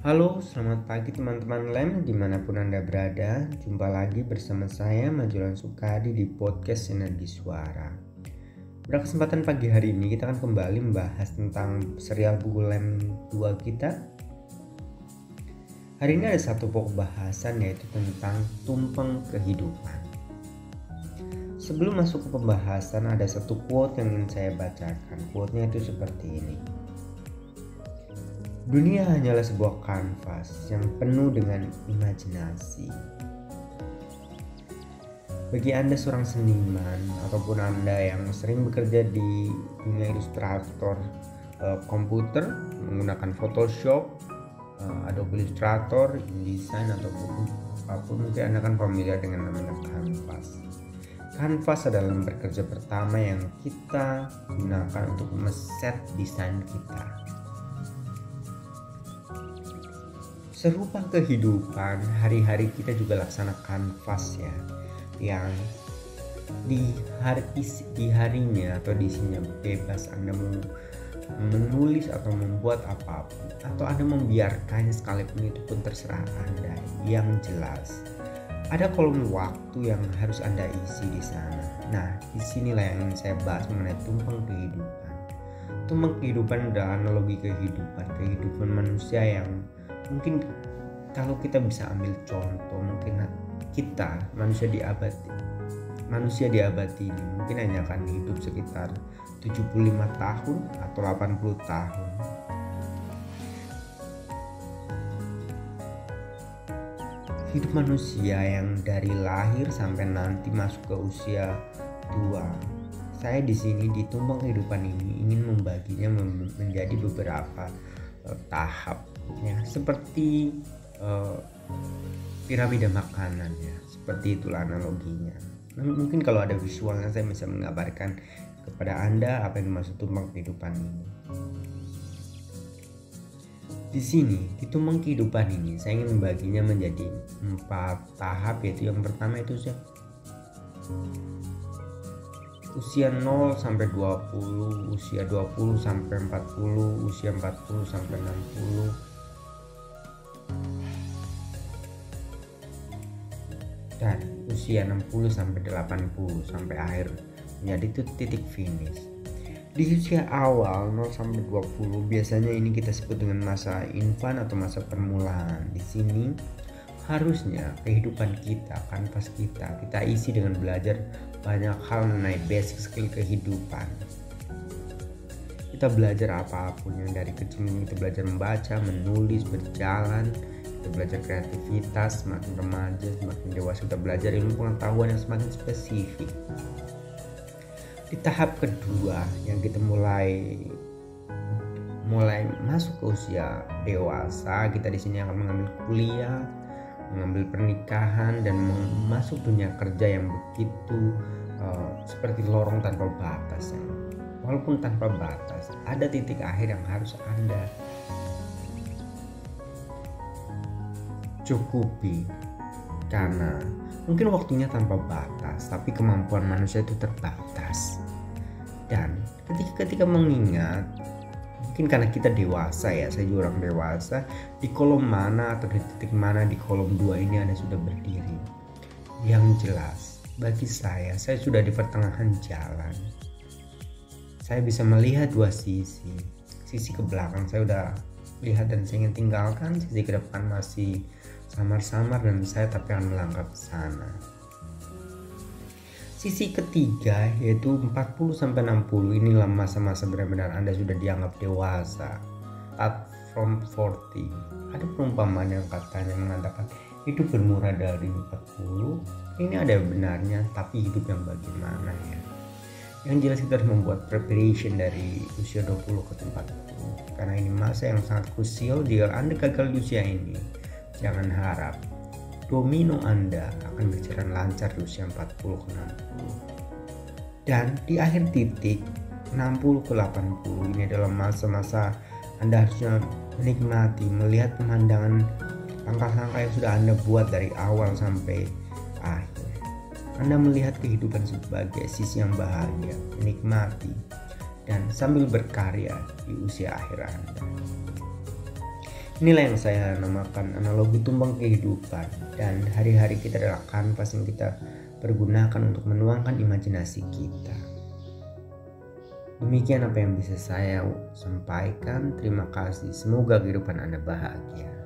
Halo, selamat pagi teman-teman Lem dimanapun Anda berada. Jumpa lagi bersama saya Majulan Sukadi di podcast Sinergi Suara. Pada kesempatan pagi hari ini kita akan kembali membahas tentang serial buku Lem 2 kita. Hari ini ada satu pokok bahasan yaitu tentang tumpeng kehidupan. Sebelum masuk ke pembahasan ada satu quote yang ingin saya bacakan. Quote-nya itu seperti ini. Dunia hanyalah sebuah kanvas yang penuh dengan imajinasi. Bagi Anda seorang seniman ataupun Anda yang sering bekerja di dunia ilustrator komputer menggunakan Photoshop, Adobe Illustrator, InDesign ataupun apapun, mungkin Anda kan familiar dengan namanya kanvas. Kanvas adalah lembar kerja pertama yang kita gunakan untuk meset desain kita. Serupa kehidupan, hari-hari kita juga laksana kanvas ya, yang di harinya atau di isinya bebas Anda mau menulis atau membuat apapun, atau Anda membiarkannya sekalipun itu pun terserah Anda. Yang jelas ada kolom waktu yang harus Anda isi di sana. Nah, disinilah yang ingin saya bahas mengenai tumpeng kehidupan. Tumpeng kehidupan adalah analogi kehidupan manusia yang mungkin kalau kita bisa ambil contoh, mungkin kita manusia di abad ini mungkin hanya akan hidup sekitar 75 tahun atau 80 tahun. Hidup manusia yang dari lahir sampai nanti masuk ke usia tua. Saya di sini di tumpeng kehidupan ini ingin membaginya menjadi beberapa tahap ya, seperti piramida makanan ya, seperti itulah analoginya. Mungkin kalau ada visualnya saya bisa menggambarkan kepada Anda apa yang dimaksud tumpeng kehidupan ini. Di sini di tumpeng kehidupan ini saya ingin membaginya menjadi 4 tahap, yaitu yang pertama itu usia 0 sampai 20, usia 20 sampai 40, usia 40 sampai 60, dan usia 60 sampai 80 sampai akhir menjadi itu titik finish. Di usia awal 0 sampai 20 biasanya ini kita sebut dengan masa infan atau masa permulaan. Di sini harusnya kehidupan kita, kanvas kita isi dengan belajar banyak hal mengenai basic skill kehidupan. Kita belajar apapun, yang dari kecil kita belajar membaca, menulis, berjalan, kita belajar kreativitas. Semakin remaja, semakin dewasa kita belajar ilmu pengetahuan yang semakin spesifik. Di tahap kedua yang kita mulai masuk ke usia dewasa, kita di sini akan mengambil kuliah, mengambil pernikahan, dan masuk dunia kerja yang begitu seperti lorong tanpa batas ya. Walaupun tanpa batas, ada titik akhir yang harus Anda cukupi, karena mungkin waktunya tanpa batas, tapi kemampuan manusia itu terbatas. Dan ketika mengingat, mungkin karena kita dewasa ya, saya juga orang dewasa, di kolom mana atau di titik mana di kolom 2 ini Anda sudah berdiri. Yang jelas bagi saya sudah di pertengahan jalan. Saya bisa melihat dua sisi ke belakang saya udah lihat dan saya ingin tinggalkan, sisi ke depan masih samar-samar dan saya tapi akan melangkah ke sana. Sisi ketiga yaitu 40 sampai 60, inilah masa-masa benar-benar Anda sudah dianggap dewasa. Start from 40. Ada perumpamaan yang katanya mengatakan hidup bermula dari 40. Ini ada benarnya, tapi hidup yang bagaimana ya? Yang jelas kita harus membuat preparation dari usia 20 ke 40, karena ini masa yang sangat krusial. Jika Anda gagal di usia ini, jangan harap domino Anda akan berjalan lancar di usia 40 ke 60. Dan di akhir titik 60 ke 80 ini adalah masa-masa Anda harusnya menikmati, melihat pemandangan langkah-langkah yang sudah Anda buat dari awal sampai akhir. Anda melihat kehidupan sebagai sisi yang bahagia, menikmati, dan sambil berkarya di usia akhir Anda. Inilah yang saya namakan analogi tumbang kehidupan, dan hari-hari kita adalah kanvas yang kita pergunakan untuk menuangkan imajinasi kita. Demikian apa yang bisa saya sampaikan. Terima kasih. Semoga kehidupan Anda bahagia.